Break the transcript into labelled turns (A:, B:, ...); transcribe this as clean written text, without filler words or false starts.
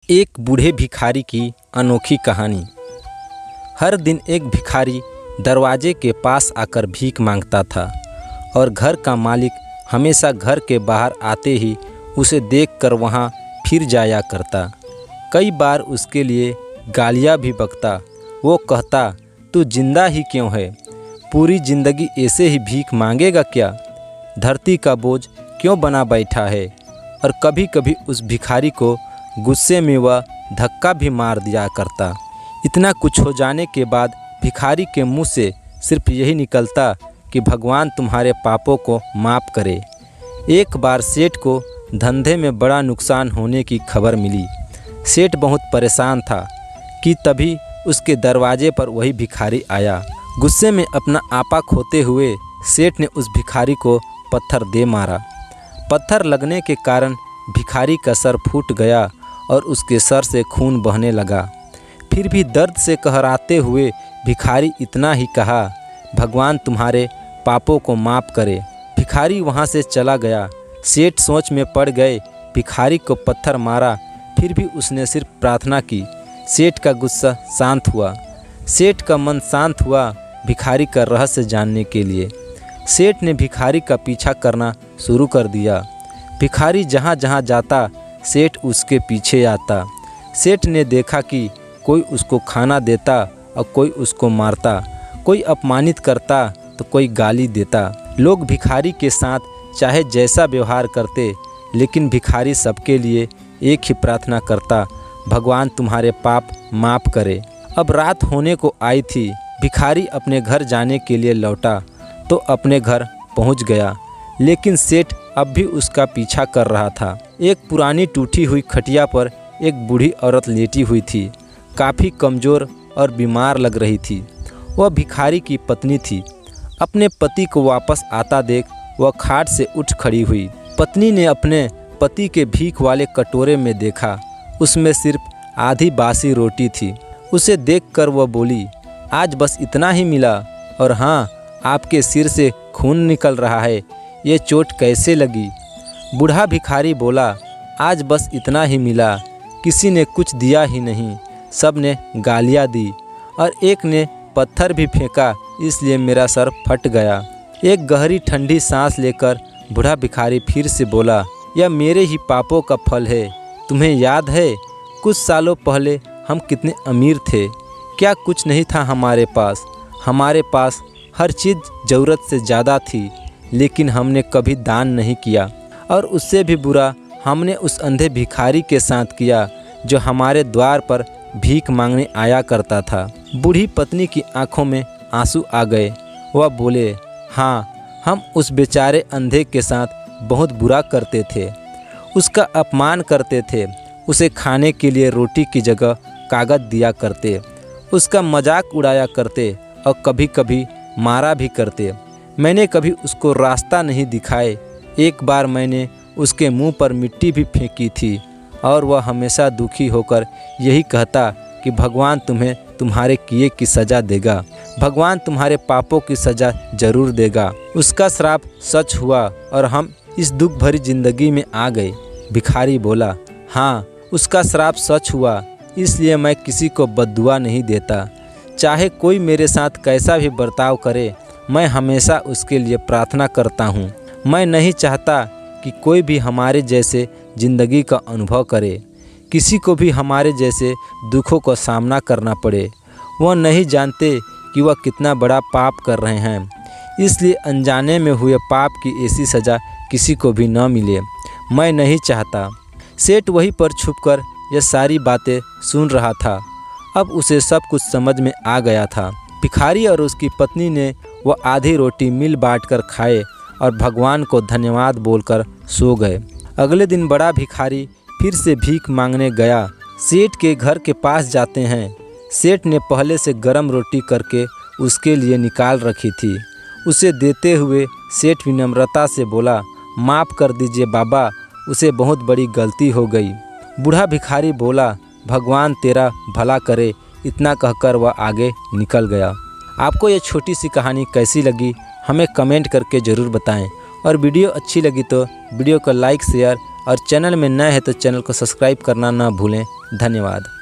A: एक बूढ़े भिखारी की अनोखी कहानी। हर दिन एक भिखारी दरवाजे के पास आकर भीख मांगता था और घर का मालिक हमेशा घर के बाहर आते ही उसे देखकर वहां फिर जाया करता। कई बार उसके लिए गालियां भी बकता। वो कहता, तू जिंदा ही क्यों है? पूरी जिंदगी ऐसे ही भीख मांगेगा क्या? धरती का बोझ क्यों बना बैठा है? और कभी कभी उस भिखारी को गुस्से में वह धक्का भी मार दिया करता। इतना कुछ हो जाने के बाद भिखारी के मुंह से सिर्फ यही निकलता कि भगवान तुम्हारे पापों को माफ़ करे। एक बार सेठ को धंधे में बड़ा नुकसान होने की खबर मिली। सेठ बहुत परेशान था कि तभी उसके दरवाजे पर वही भिखारी आया। गुस्से में अपना आपा खोते हुए सेठ ने उस भिखारी को पत्थर दे मारा। पत्थर लगने के कारण भिखारी का सर फूट गया और उसके सर से खून बहने लगा। फिर भी दर्द से कहराते हुए भिखारी इतना ही कहा, भगवान तुम्हारे पापों को माफ़ करे। भिखारी वहाँ से चला गया। सेठ सोच में पड़ गए। भिखारी को पत्थर मारा, फिर भी उसने सिर्फ प्रार्थना की। सेठ का गुस्सा शांत हुआ। सेठ का मन शांत हुआ भिखारी का रहस्य जानने के लिए। सेठ ने भिखारी का पीछा करना शुरू कर दिया। भिखारी जहाँ जहाँ जाता सेठ उसके पीछे आता। सेठ ने देखा कि कोई उसको खाना देता और कोई उसको मारता, कोई अपमानित करता तो कोई गाली देता। लोग भिखारी के साथ चाहे जैसा व्यवहार करते, लेकिन भिखारी सबके लिए एक ही प्रार्थना करता, भगवान तुम्हारे पाप माफ़ करे। अब रात होने को आई थी। भिखारी अपने घर जाने के लिए लौटा तो अपने घर पहुंच गया, लेकिन सेठ अब भी उसका पीछा कर रहा था। एक पुरानी टूटी हुई खटिया पर एक बूढ़ी औरत लेटी हुई थी। काफ़ी कमज़ोर और बीमार लग रही थी। वह भिखारी की पत्नी थी। अपने पति को वापस आता देख वह खाट से उठ खड़ी हुई। पत्नी ने अपने पति के भीख वाले कटोरे में देखा, उसमें सिर्फ आधी बासी रोटी थी। उसे देखकर वह बोली, आज बस इतना ही मिला? और हाँ, आपके सिर से खून निकल रहा है, ये चोट कैसे लगी? बूढ़ा भिखारी बोला, आज बस इतना ही मिला। किसी ने कुछ दिया ही नहीं, सब ने गालियाँ दी और एक ने पत्थर भी फेंका, इसलिए मेरा सर फट गया। एक गहरी ठंडी सांस लेकर बूढ़ा भिखारी फिर से बोला, यह मेरे ही पापों का फल है। तुम्हें याद है कुछ सालों पहले हम कितने अमीर थे? क्या कुछ नहीं था हमारे पास? हमारे पास हर चीज़ ज़रूरत से ज़्यादा थी, लेकिन हमने कभी दान नहीं किया। और उससे भी बुरा हमने उस अंधे भिखारी के साथ किया जो हमारे द्वार पर भीख मांगने आया करता था। बूढ़ी पत्नी की आंखों में आंसू आ गए। वह बोले, हाँ, हम उस बेचारे अंधे के साथ बहुत बुरा करते थे। उसका अपमान करते थे। उसे खाने के लिए रोटी की जगह कागज़ दिया करते। उसका मजाक उड़ाया करते और कभी कभी मारा भी करते। मैंने कभी उसको रास्ता नहीं दिखाए। एक बार मैंने उसके मुंह पर मिट्टी भी फेंकी थी और वह हमेशा दुखी होकर यही कहता कि भगवान तुम्हें तुम्हारे किए की सज़ा देगा, भगवान तुम्हारे पापों की सज़ा जरूर देगा। उसका श्राप सच हुआ और हम इस दुख भरी जिंदगी में आ गए। भिखारी बोला, हाँ, उसका श्राप सच हुआ, इसलिए मैं किसी को बद्दुआ नहीं देता। चाहे कोई मेरे साथ कैसा भी बर्ताव करे, मैं हमेशा उसके लिए प्रार्थना करता हूँ। मैं नहीं चाहता कि कोई भी हमारे जैसे ज़िंदगी का अनुभव करे, किसी को भी हमारे जैसे दुखों का सामना करना पड़े। वह नहीं जानते कि वह कितना बड़ा पाप कर रहे हैं, इसलिए अनजाने में हुए पाप की ऐसी सज़ा किसी को भी न मिले। मैं नहीं चाहता। सेठ वहीं पर छुपकर यह सारी बातें सुन रहा था। अब उसे सब कुछ समझ में आ गया था। भिखारी और उसकी पत्नी ने वह आधी रोटी मिल बांटकर खाए और भगवान को धन्यवाद बोलकर सो गए। अगले दिन बड़ा भिखारी फिर से भीख मांगने गया। सेठ के घर के पास जाते हैं। सेठ ने पहले से गरम रोटी करके उसके लिए निकाल रखी थी। उसे देते हुए सेठ विनम्रता से बोला, माफ़ कर दीजिए बाबा, उसे बहुत बड़ी गलती हो गई। बूढ़ा भिखारी बोला, भगवान तेरा भला करे। इतना कहकर वह आगे निकल गया। आपको ये छोटी सी कहानी कैसी लगी हमें कमेंट करके ज़रूर बताएं और वीडियो अच्छी लगी तो वीडियो को लाइक, शेयर और चैनल में नए हैं तो चैनल को सब्सक्राइब करना ना भूलें। धन्यवाद।